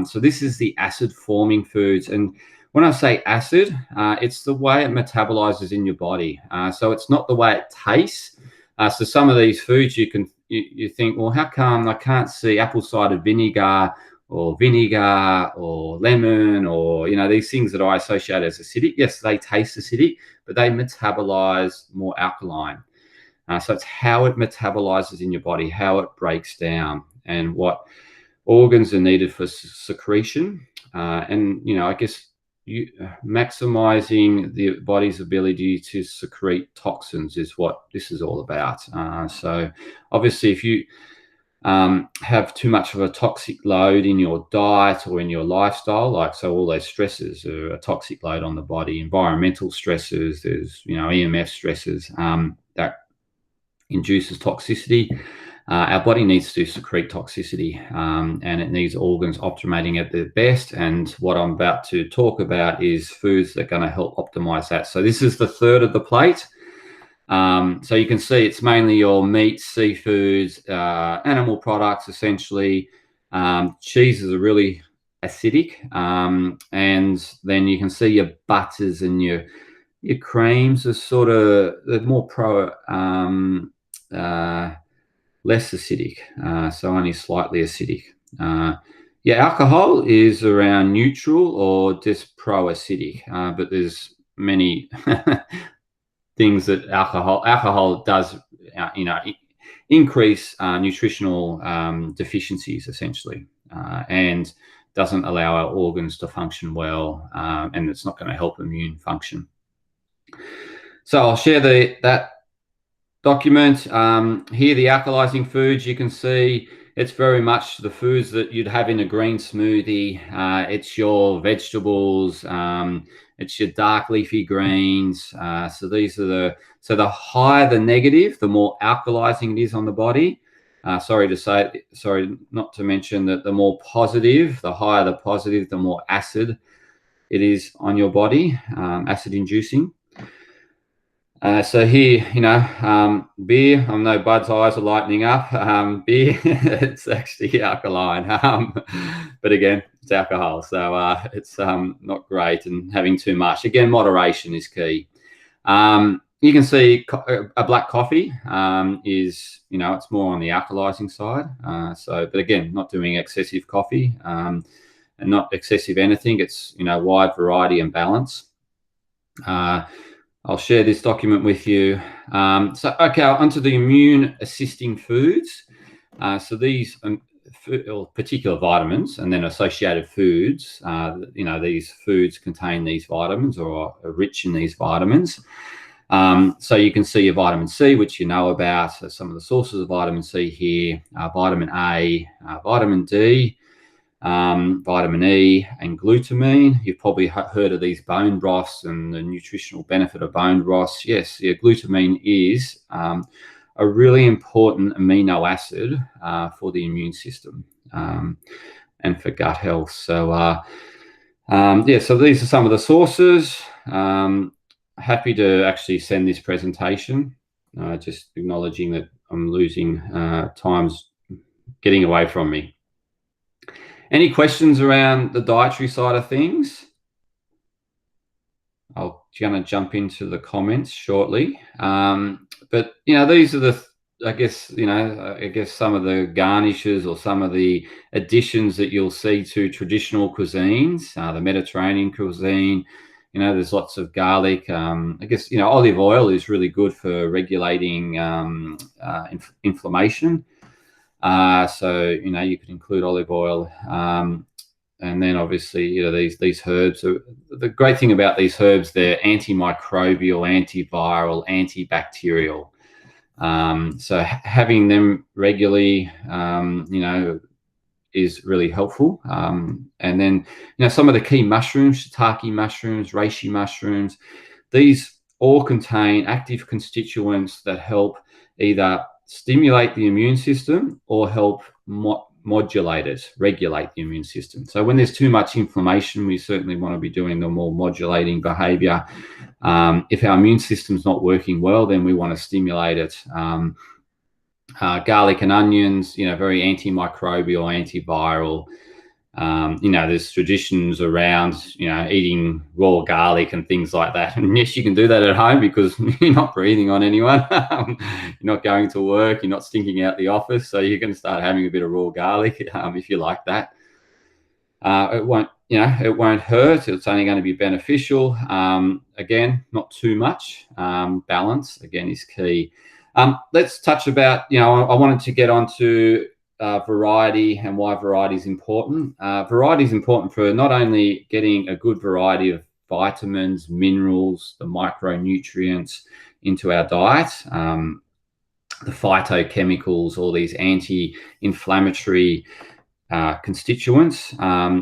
So this is the acid forming foods, and when I say acid, it's the way it metabolizes in your body. So it's not the way it tastes. So some of these foods you think, well, how come I can't see apple cider vinegar or vinegar or lemon, or these things that I associate as acidic? Yes, they taste acidic, but they metabolize more alkaline. So it's how it metabolizes in your body, how it breaks down, and what organs are needed for secretion. And I guess maximizing the body's ability to secrete toxins is what this is all about. So obviously, if you have too much of a toxic load in your diet or in your lifestyle, so all those stresses are a toxic load on the body. Environmental stresses, there's EMF stresses that induces toxicity. Our body needs to secrete toxicity, and it needs organs optimating at their best. And what I'm about to talk about is foods that are going to help optimize that. So this is the third of the plate. So you can see it's mainly your meats, seafoods, animal products, essentially. Cheeses are really acidic. And then you can see your butters and your creams are sort of, they're more less acidic, so only slightly acidic. Alcohol is around neutral or just pro-acidic, but there's many things that alcohol does, increase nutritional deficiencies, essentially, and doesn't allow our organs to function well, and it's not going to help immune function. So I'll share that document. Here, the alkalizing foods, you can see it's very much the foods that you'd have in a green smoothie. It's your vegetables, it's your dark leafy greens. So these are the higher the negative, the more alkalizing it is on the body. Sorry not to mention that the more positive, the higher the positive, the more acid it is on your body, acid inducing. So here, beer, I know Bud's eyes are lightening up. Beer, it's actually alkaline. But again, it's alcohol. So it's not great, and having too much. Again, moderation is key. You can see a black coffee is, it's more on the alkalizing side. But again, not doing excessive coffee and not excessive anything. It's, wide variety and balance. I'll share this document with you. Okay, onto the immune assisting foods. So these particular vitamins and then associated foods, these foods contain these vitamins or are rich in these vitamins. So you can see your vitamin C, which you know about. So some of the sources of vitamin C here: vitamin A, vitamin D, vitamin E, and glutamine. You've probably heard of these bone broths and the nutritional benefit of bone broths. Yes, yeah, glutamine is a really important amino acid for the immune system and for gut health. So yeah, so these are some of the sources. Happy to actually send this presentation. Just acknowledging that I'm losing time's getting away from me. Any questions around the dietary side of things? I'm going to jump into the comments shortly. But these are the, I guess some of the garnishes or some of the additions that you'll see to traditional cuisines, the Mediterranean cuisine. There's lots of garlic. I guess olive oil is really good for regulating inflammation. So you could include olive oil. And then obviously, these herbs. The great thing about these herbs, they're antimicrobial, antiviral, antibacterial. So having them regularly, is really helpful. And then, some of the key mushrooms, shiitake mushrooms, reishi mushrooms, these all contain active constituents that help either stimulate the immune system or help modulate it, regulate the immune system. So when there's too much inflammation, we certainly want to be doing the more modulating behavior. If our immune system's not working well, then we want to stimulate it. Garlic and onions, very antimicrobial, antiviral. There's traditions around, eating raw garlic and things like that. And yes, you can do that at home because you're not breathing on anyone. You're not going to work. You're not stinking out the office. So you can start having a bit of raw garlic if you like that. It won't hurt. It's only going to be beneficial. Again, not too much. Balance, again, is key. Let's touch about, I wanted to get onto variety and why variety is important. Variety is important for not only getting a good variety of vitamins, minerals, the micronutrients into our diet, the phytochemicals, all these anti-inflammatory constituents.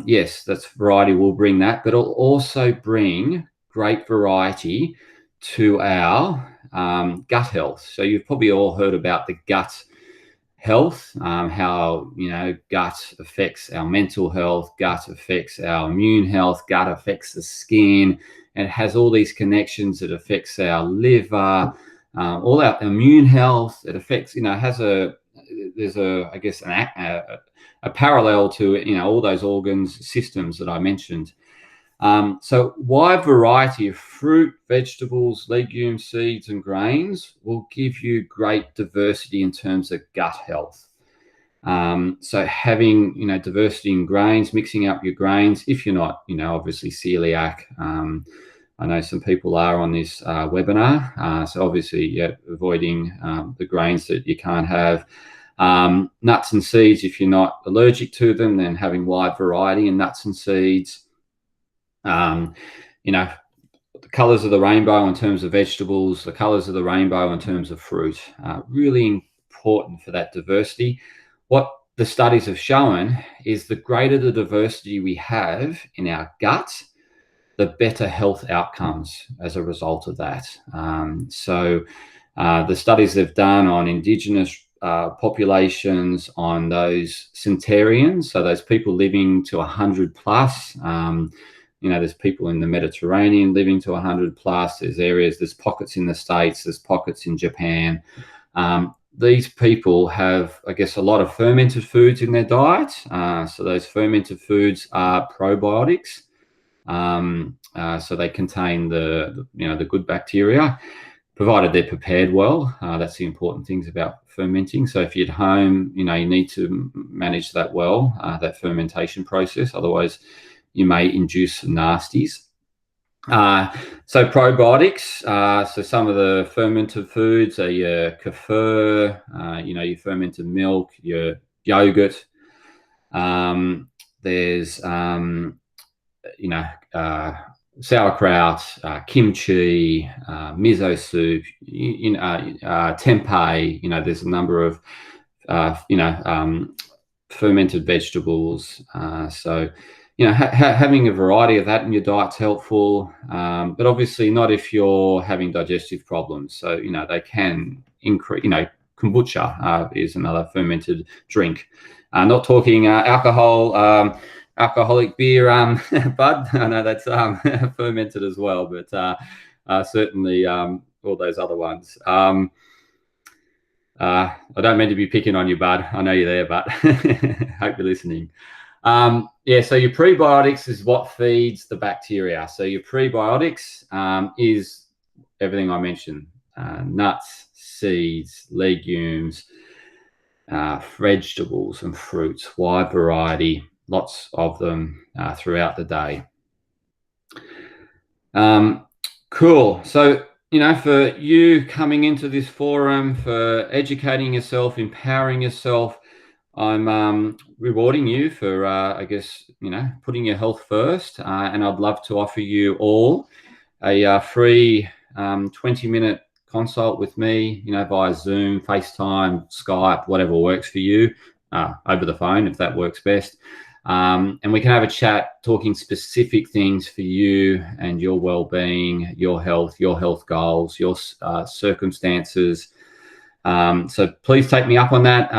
Yes, that's variety will bring that, but it'll also bring great variety to our gut health. So you've probably all heard about the gut health, how gut affects our mental health, gut affects our immune health, gut affects the skin, and it has all these connections. It affects our liver, all our immune health. It affects, there's a parallel to all those organs, systems that I mentioned. So why variety of fruit, vegetables, legumes, seeds, and grains will give you great diversity in terms of gut health. So having, diversity in grains, mixing up your grains, if you're not, obviously celiac. I know some people are on this webinar. So obviously, avoiding the grains that you can't have. Nuts and seeds, if you're not allergic to them, then having wide variety in nuts and seeds. The colors of the rainbow in terms of vegetables, the colors of the rainbow in terms of fruit, really important for that diversity. What the studies have shown is the greater the diversity we have in our gut, the better health outcomes as a result of that. So the studies they've done on indigenous populations, on those centenarians, so those people living to 100 plus. There's people in the Mediterranean living to 100 plus. There's pockets in the States, there's pockets in Japan. These people have, I guess, a lot of fermented foods in their diet. So those fermented foods are probiotics. So they contain the good bacteria, provided they're prepared well. That's the important things about fermenting. So if you're at home, you need to manage that well, that fermentation process. Otherwise, you may induce nasties. So probiotics. So some of the fermented foods are your kefir, your fermented milk, your yogurt. There's sauerkraut, kimchi, miso soup, tempeh. There's a number of fermented vegetables. So having a variety of that in your diet's helpful, but obviously not if you're having digestive problems. So they can increase. Kombucha is another fermented drink. Not talking alcoholic beer, bud. I know that's fermented as well, but certainly all those other ones. I don't mean to be picking on you, bud. I know you're there, but hope you're listening. So your prebiotics is what feeds the bacteria. So your prebiotics is everything I mentioned: nuts, seeds, legumes, vegetables and fruits, wide variety, lots of them throughout the day. Cool. So, for you coming into this forum, for educating yourself, empowering yourself, I'm rewarding you for, putting your health first. And I'd love to offer you all a free 20-minute consult with me, via Zoom, FaceTime, Skype, whatever works for you, over the phone if that works best. And we can have a chat talking specific things for you and your well-being, your health goals, your circumstances. So please take me up on that.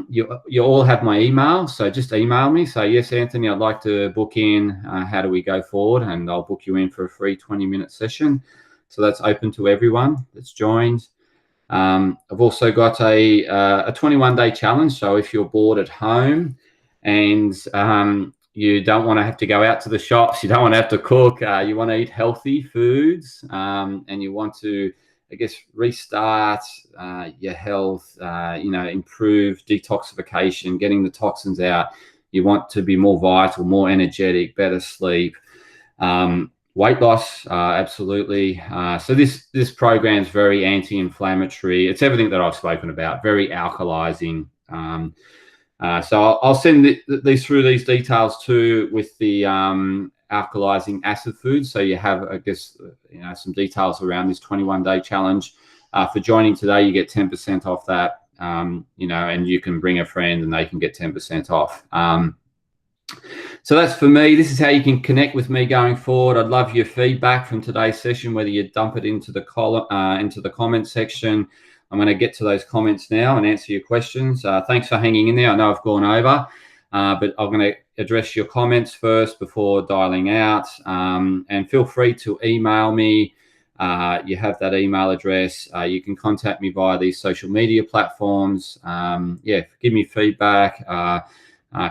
You all have my email, so just email me. Say, yes, Anthony, I'd like to book in. How do we go forward? And I'll book you in for a free 20-minute session. So that's open to everyone that's joined. I've also got a 21-day challenge. So if you're bored at home and you don't want to have to go out to the shops, you don't want to have to cook, you want to eat healthy foods, and you want to, restart your health, improve detoxification, getting the toxins out. You want to be more vital, more energetic, better sleep, weight loss, absolutely. So this program is very anti-inflammatory. It's everything that I've spoken about, very alkalizing. So I'll send these details too with the alkalizing acid foods. So you have, some details around this 21-day challenge. For joining today, you get 10% off that, and you can bring a friend and they can get 10% off. So that's for me. This is how you can connect with me going forward. I'd love your feedback from today's session, whether you dump it into the comment section. I'm going to get to those comments now and answer your questions. Thanks for hanging in there. I know I've gone over, but I'm going to address your comments first before dialing out. And feel free to email me. You have that email address. You can contact me via these social media platforms. Give me feedback,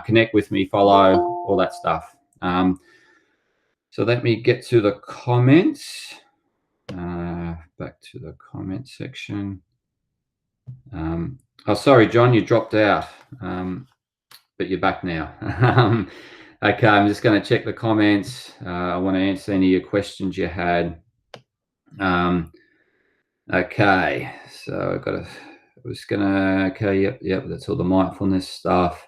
connect with me, follow, all that stuff. So let me get to the comments. Back to the comment section. Sorry, John, you dropped out, but you're back now. Okay, I'm just going to check the comments. I want to answer any of your questions you had. Okay, so yep, that's all the mindfulness stuff.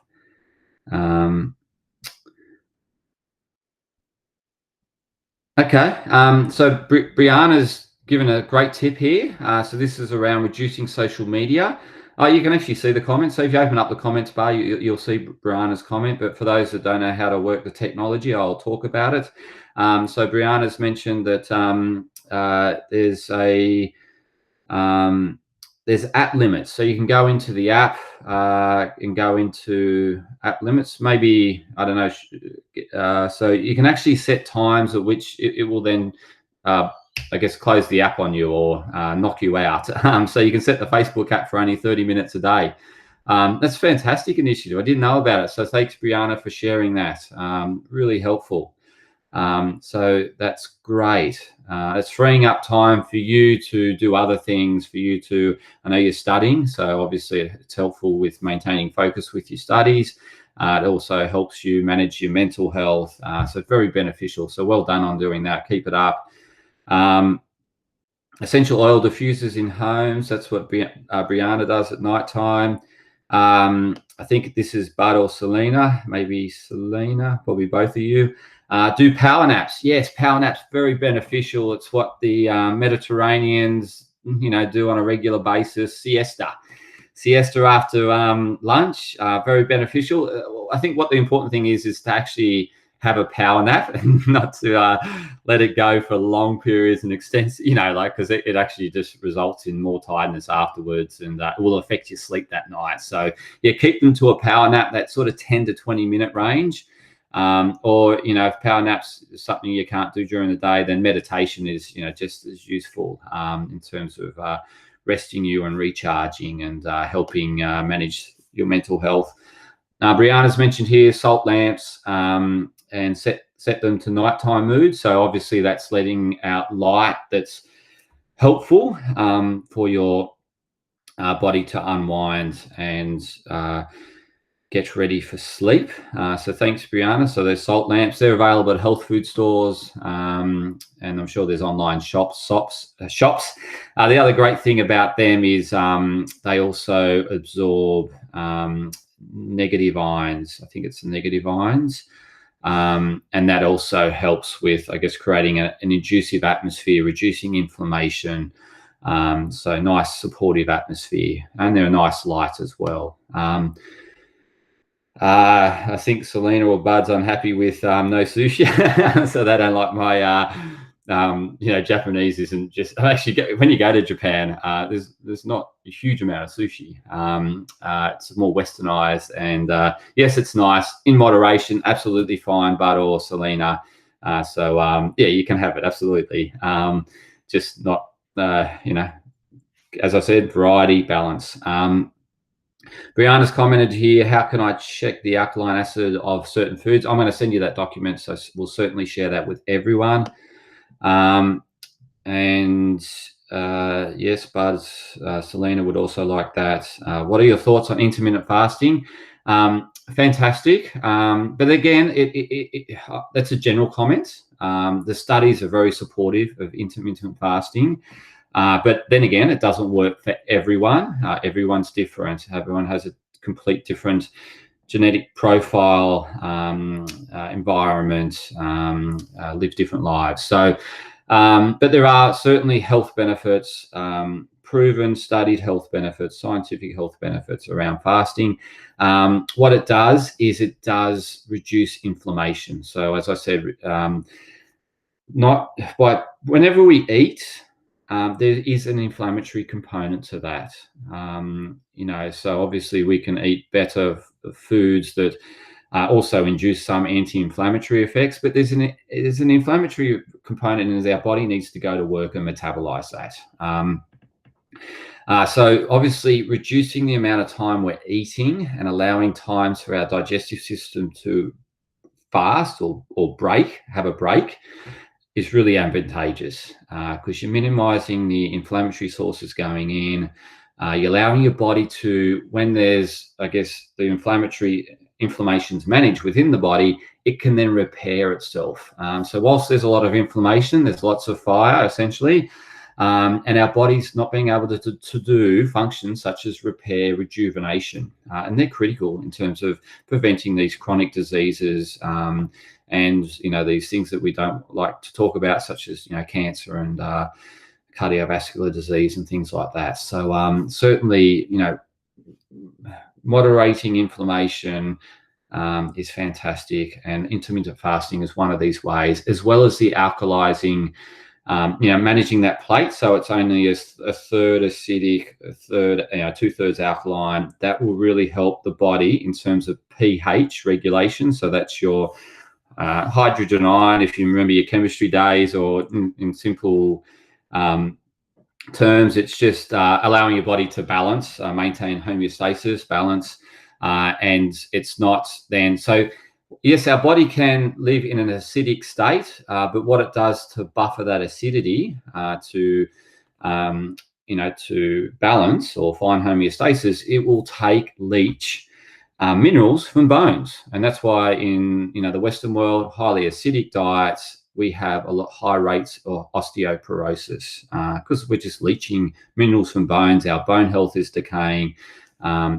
Okay, so Brianna's given a great tip here. So this is around reducing social media. You can actually see the comments. So if you open up the comments bar, you'll see Brianna's comment. But for those that don't know how to work the technology, I'll talk about it. So Brianna's mentioned that there's app limits. So you can go into the app and go into app limits. Maybe, I don't know. So you can actually set times at which it will then, close the app on you or knock you out. So you can set the Facebook app for only 30 minutes a day. That's a fantastic initiative. I didn't know about it. So thanks, Brianna, for sharing that. Really helpful. So that's great. It's freeing up time for you to do other things, I know you're studying, so obviously it's helpful with maintaining focus with your studies. It also helps you manage your mental health. So very beneficial. So well done on doing that. Keep it up. Essential oil diffusers in homes. That's what Brianna does at nighttime. I think this is Bud or Selena, maybe Selena, probably both of you. Do power naps. Yes, power naps, very beneficial. It's what the Mediterraneans, do on a regular basis. Siesta after lunch, very beneficial. I think what the important thing is to actually have a power nap and not to let it go for long periods and extensive, because it actually just results in more tiredness afterwards, and it will affect your sleep that night. So yeah, keep them to a power nap, that sort of 10 to 20 minute range. Or if power naps is something you can't do during the day, then meditation is just as useful in terms of resting you and recharging and helping manage your mental health. Brianna's mentioned here salt lamps, and set them to nighttime mood. So obviously that's letting out light that's helpful for your body to unwind and get ready for sleep. So thanks, Brianna. So there's salt lamps. They're available at health food stores, and I'm sure there's online shops. The other great thing about them is they also absorb negative ions. I think it's the negative ions. And that also helps with, I guess, creating an inducive atmosphere, reducing inflammation. So nice supportive atmosphere, and they're a nice light as well. I think Selena or Bud's unhappy with no sushi, so they don't like my Japanese isn't just actually when you go to Japan, there's not a huge amount of sushi. It's more westernized, and yes, it's nice in moderation, absolutely fine, Bud or Selena. So you can have it absolutely, just not as I said, variety, balance. Brianna's commented here, how can I check the alkaline acid of certain foods? I'm going to send you that document, so we'll certainly share that with everyone. Yes, Buzz, Selena would also like that. What are your thoughts on intermittent fasting? Fantastic. But again, that's a general comment. The studies are very supportive of intermittent fasting. But then again, it doesn't work for everyone. Everyone's different. Everyone has a complete different genetic profile, environment, live different lives. So, but there are certainly health benefits, proven, studied health benefits, scientific health benefits around fasting. What it does is it does reduce inflammation. So as I said, whenever we eat, there is an inflammatory component to that. So obviously we can eat better foods that also induce some anti-inflammatory effects, but there's an inflammatory component, and our body needs to go to work and metabolize that. So obviously reducing the amount of time we're eating and allowing times for our digestive system to fast or have a break is really advantageous, because you're minimizing the inflammatory sources going in. You're allowing your body to, when there's, I guess, the inflammation's managed within the body, it can then repair itself. So whilst there's a lot of inflammation, there's lots of fire essentially, and our body's not being able to do functions such as repair, rejuvenation, and they're critical in terms of preventing these chronic diseases, and these things that we don't like to talk about, such as cancer and cardiovascular disease and things like that. So certainly moderating inflammation is fantastic, and intermittent fasting is one of these ways, as well as the alkalizing, managing that plate. So it's only a third acidic, a third, 2/3 alkaline. That will really help the body in terms of pH regulation. So that's your hydrogen ion, if you remember your chemistry days, or in simple terms, it's just allowing your body to balance, maintain homeostasis, balance, and it's not then. So yes, our body can live in an acidic state, but what it does to buffer that acidity to balance or find homeostasis, it will leach minerals from bones. And that's why in the Western world, highly acidic diets, we have a lot high rates of osteoporosis, because we're just leaching minerals from bones. Our bone health is decaying.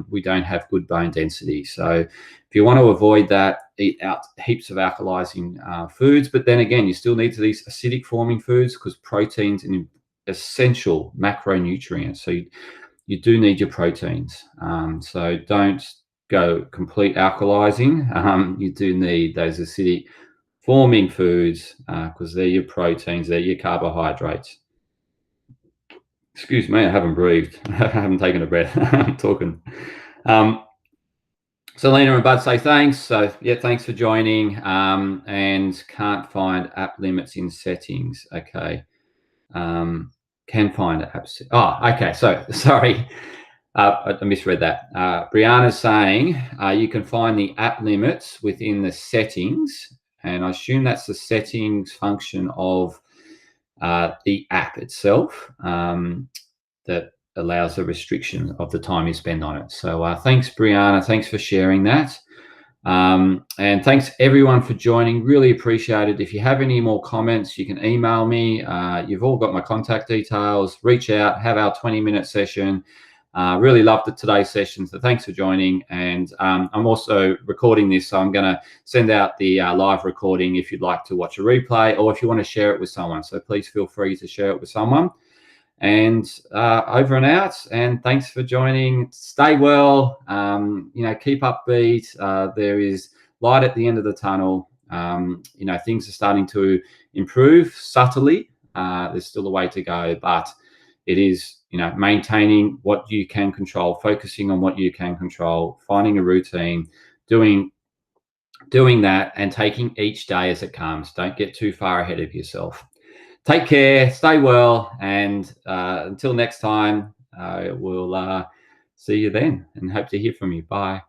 We don't have good bone density. So if you want to avoid that, eat out heaps of alkalizing foods. But then again, you still need these acidic forming foods because protein's an essential macronutrient. So you do need your proteins. So don't go complete alkalizing. You do need those acidic forming foods because they're your proteins, they're your carbohydrates. Excuse me, I haven't breathed. I haven't taken a breath. I'm talking. So Lena and Bud say thanks. So yeah, thanks for joining. And can't find app limits in settings. Okay. Can find apps. Oh, okay. So sorry. I misread that. Brianna's saying you can find the app limits within the settings, and I assume that's the settings function of the app itself that allows a restriction of the time you spend on it. So thanks, Brianna. Thanks for sharing that. And thanks everyone for joining. Really appreciate it. If you have any more comments, you can email me. You've all got my contact details. Reach out, have our 20-minute session. Really loved today's session, so thanks for joining. And I'm also recording this, so I'm going to send out the live recording if you'd like to watch a replay or if you want to share it with someone. So please feel free to share it with someone. And over and out, and thanks for joining. Stay well, keep upbeat. There is light at the end of the tunnel. Things are starting to improve subtly. There's still a way to go, but it is, maintaining what you can control, focusing on what you can control, finding a routine, doing that, and taking each day as it comes. Don't get too far ahead of yourself. Take care, stay well, and until next time, we'll see you then and hope to hear from you. Bye.